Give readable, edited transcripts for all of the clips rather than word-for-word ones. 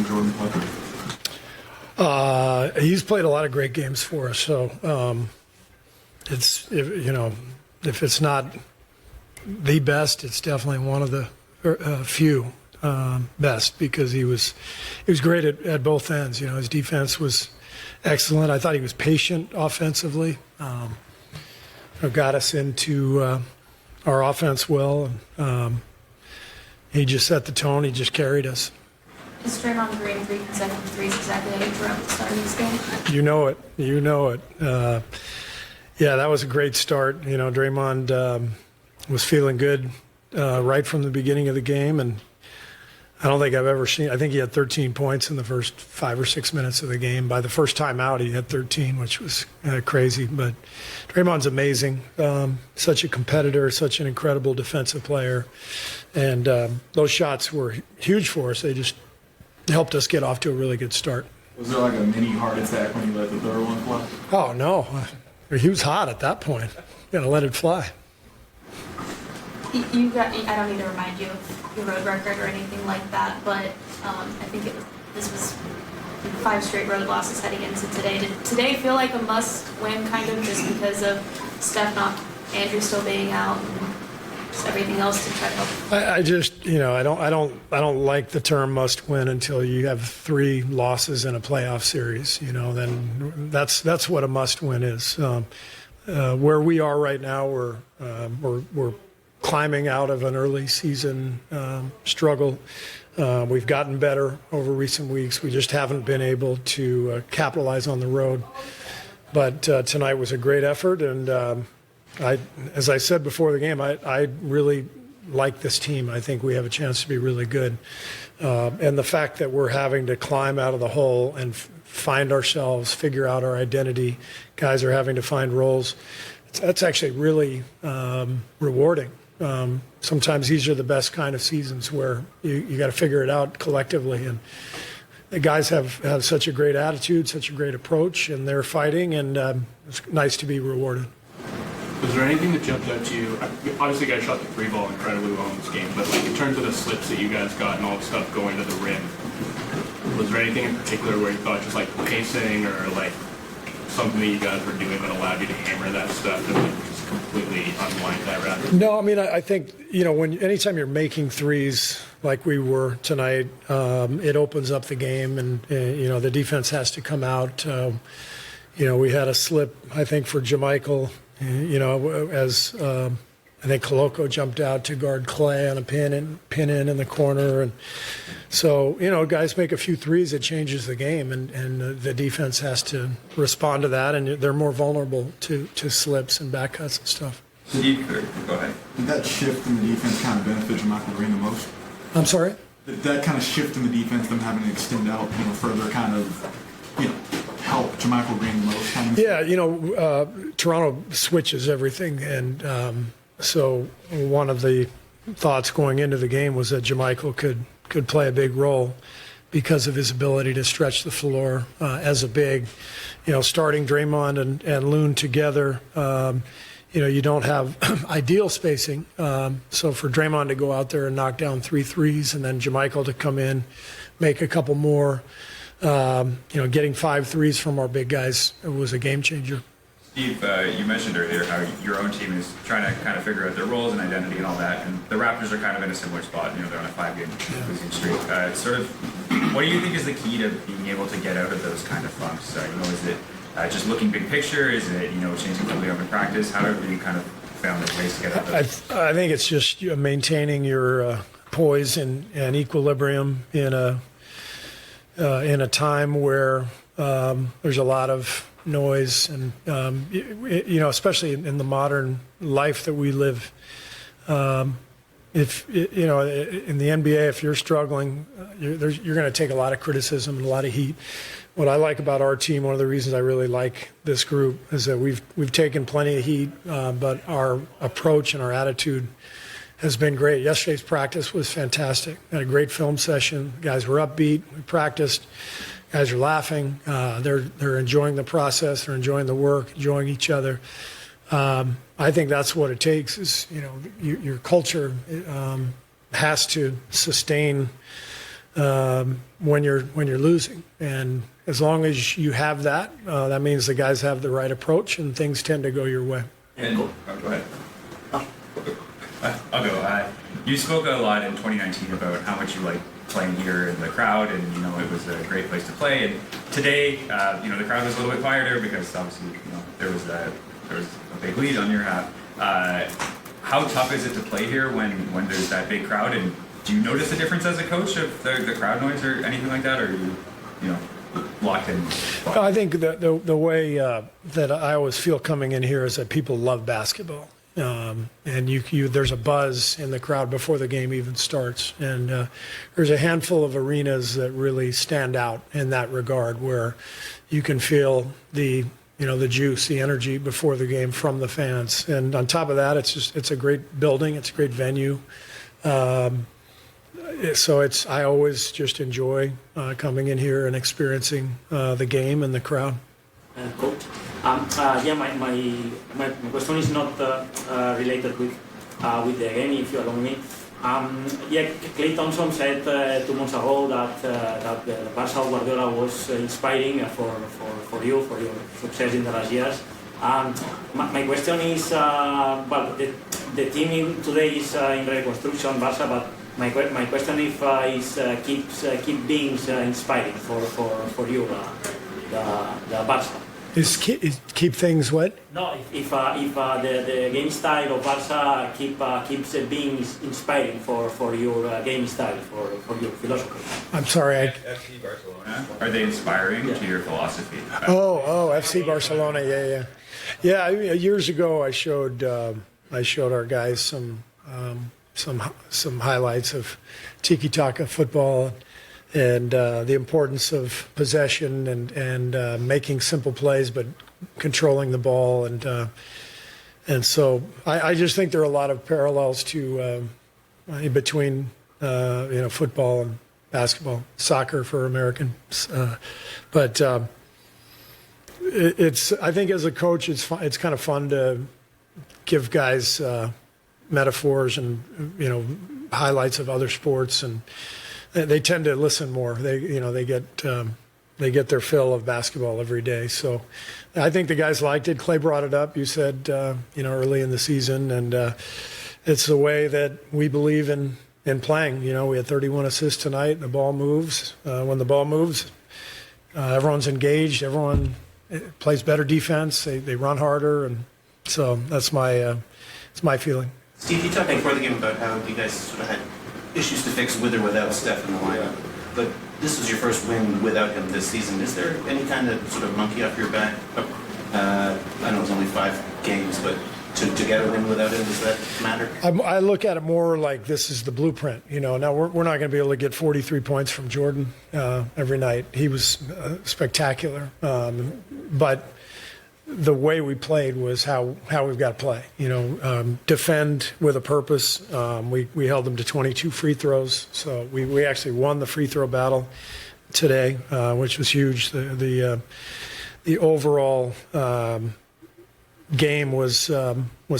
Jordan play? He's played a lot of great games for us. So if it's not the best, it's definitely one of the few best, because he was great at both ends. His defense was excellent. I thought he was patient offensively. Got us into our offense well. He just set the tone. He just carried us. Is Draymond Green 3 consecutive threes exactly how you threw up the start of this game? You know it. Yeah, that was a great start. Draymond was feeling good right from the beginning of the game, and I don't think I've ever seen. I think he had 13 points in the first 5 or 6 minutes of the game. By the first time out, he had 13, which was crazy. But Draymond's amazing. Such a competitor, such an incredible defensive player, and those shots were huge for us. They just helped us get off to a really good start. Was there like a mini heart attack when you let the third one fly? Oh no, he was hot at that point. Gotta let it fly. I don't need to remind you of your road record or anything like that, but I think this was 5 straight road losses heading into today. Did today feel like a must-win, kind of, just because of Steph not, Andrew still being out, and just everything else to try to help? I don't like the term must-win until you have 3 losses in a playoff series. Then that's what a must-win is. Where we are right now, we're climbing out of an early season struggle. We've gotten better over recent weeks. We just haven't been able to capitalize on the road. But tonight was a great effort, and as I said before the game, I really like this team. I think we have a chance to be really good. And the fact that we're having to climb out of the hole and find ourselves, figure out our identity, guys are having to find roles, that's actually really rewarding. Sometimes these are the best kind of seasons where you got to figure it out collectively, and the guys have such a great attitude, such a great approach, and they're fighting, and it's nice to be rewarded. Was there anything that jumped out to you? Obviously, you guys shot the 3 ball incredibly well in this game, but in terms of the slips that you guys got and all the stuff going to the rim, was there anything in particular where you thought just like pacing or like something that you guys were doing that allowed you to hammer that stuff that would just completely unwind that rapid? No, I think anytime you're making threes like we were tonight, it opens up the game, and the defense has to come out. We had a slip, I think, for JaMychal. As I think Koloko jumped out to guard Clay on a pin in the corner, and so guys make a few threes, it changes the game, and the defense has to respond to that, and they're more vulnerable to slips and back cuts and stuff. Go ahead. Did that shift in the defense kind of benefit JaMychal Green the most? I'm sorry? Did that kind of shift in the defense, them having to extend out, further, kind of, help JaMychal Green the most? Yeah, Toronto switches everything, and so one of the thoughts going into the game was that JaMychal could play a big role because of his ability to stretch the floor as a big. Starting Draymond and Loon together, you don't have ideal spacing. So for Draymond to go out there and knock down 3 threes, and then JaMychal to come in, make a couple more, getting 5 threes from our big guys, it was a game changer. Steve, you mentioned earlier how your own team is trying to kind of figure out their roles and identity and all that, and the Raptors are kind of in a similar spot. They're on a 5-game losing streak. What do you think is the key to being able to get out of those kind of funks? Is it just looking big picture? Is it changing something up in practice? How have you kind of found a ways to get out of those? I think it's just maintaining your poise and equilibrium in a time where there's a lot of noise, and especially in the modern life that we live. If in the NBA, if you're struggling, you're going to take a lot of criticism and a lot of heat. What I like about our team, one of the reasons I really like this group, is that we've taken plenty of heat, but our approach and our attitude has been great. Yesterday's practice was fantastic. Had a great film session. Guys were upbeat. We practiced. Guys are laughing. They're enjoying the process. They're enjoying the work, enjoying each other. I think that's what it takes. Is your culture has to sustain when you're losing. And as long as you have that, that means the guys have the right approach and things tend to go your way. And, go ahead. I'll go. You spoke a lot in 2019 about how much you like playing here in the crowd, and it was a great place to play. And today, the crowd was a little bit quieter because obviously, there was a big lead on your half. How tough is it to play here when there's that big crowd? And do you notice a difference as a coach of the crowd noise or anything like that, or are you locked in? I think that the way that I always feel coming in here is that people love basketball. And there's a buzz in the crowd before the game even starts. And there's a handful of arenas that really stand out in that regard, where you can feel the juice, the energy before the game from the fans. And on top of that, it's a great building, it's a great venue. So I always just enjoy coming in here and experiencing the game and the crowd. Coach, my question is not related with the game, if you allow me. Clay Thompson said 2 months ago that the Barca of Guardiola was inspiring for you, for your success in the last years. My question is, the team today is in reconstruction, Barca, but my question is keep being inspiring for you, the Barca. Is keep things what? No, if the game style of Barca keeps being inspiring for your game style, for your philosophy. I'm sorry. FC Barcelona, are they inspiring to your philosophy? Oh, FC Barcelona, yeah. Years ago, I showed our guys some highlights of tiki-taka football. And the importance of possession and making simple plays, but controlling the ball, and so I just think there are a lot of parallels to between football and basketball, soccer for Americans, but I think as a coach it's kind of fun to give guys metaphors and highlights of other sports, and they tend to listen more. They get their fill of basketball every day. So I think the guys liked it. Clay brought it up. You said early in the season, and it's the way that we believe in playing. We had 31 assists tonight. The ball moves. When the ball moves, everyone's engaged. Everyone plays better defense. They run harder, and so that's my feeling. Steve, you talked before the game about how you guys sort of had issues to fix with or without Steph in the lineup, but this was your first win without him this season. Is there any kind of sort of monkey off your back? I know it's only 5 games, but to get a win without him, does that matter? I look at it more like this is the blueprint. Now we're not going to be able to get 43 points from Jordan every night. He was spectacular, but the way we played was how we've got to play. Defend with a purpose. We held them to 22 free throws, so we actually won the free throw battle today, which was huge. The overall game was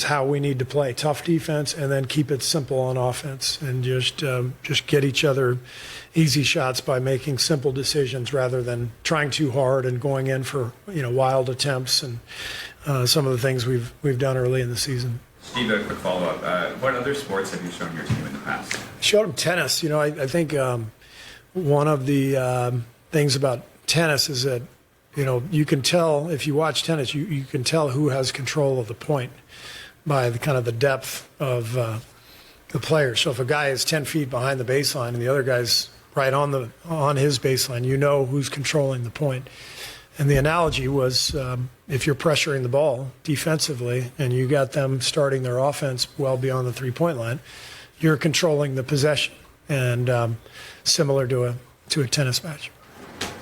how we need to play: tough defense and then keep it simple on offense, and just get each other easy shots by making simple decisions rather than trying too hard and going in for wild attempts and some of the things we've done early in the season. Steve, a quick follow-up. What other sports have you shown your team in the past? Showed them tennis. I think one of the things about tennis is that you can tell, if you watch tennis, you can tell who has control of the point by the depth of the player. So if a guy is 10 feet behind the baseline and the other guy's right on his baseline, who's controlling the point. And the analogy was if you're pressuring the ball defensively and you got them starting their offense well beyond the three-point line, you're controlling the possession, and similar to a tennis match.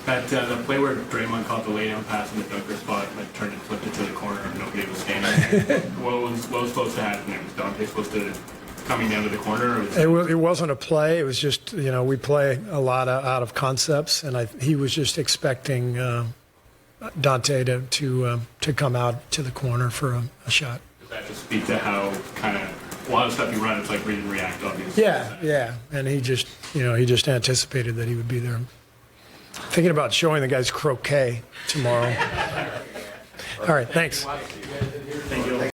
The play where Draymond caught the laydown pass in the dunker spot, turned and flipped it to the corner, and nobody was standing. what was supposed to happen there? Was Dante supposed to coming down to the corner? Or it wasn't a play. It was just we play a lot out of concepts, and he was just expecting Dante to come out to the corner for a shot. Does that just speak to how kind of a lot of stuff you run, it's like read and react, obviously. Yeah, and he just anticipated that he would be there. Thinking about showing the guys croquet tomorrow. All right, thanks. Thank you.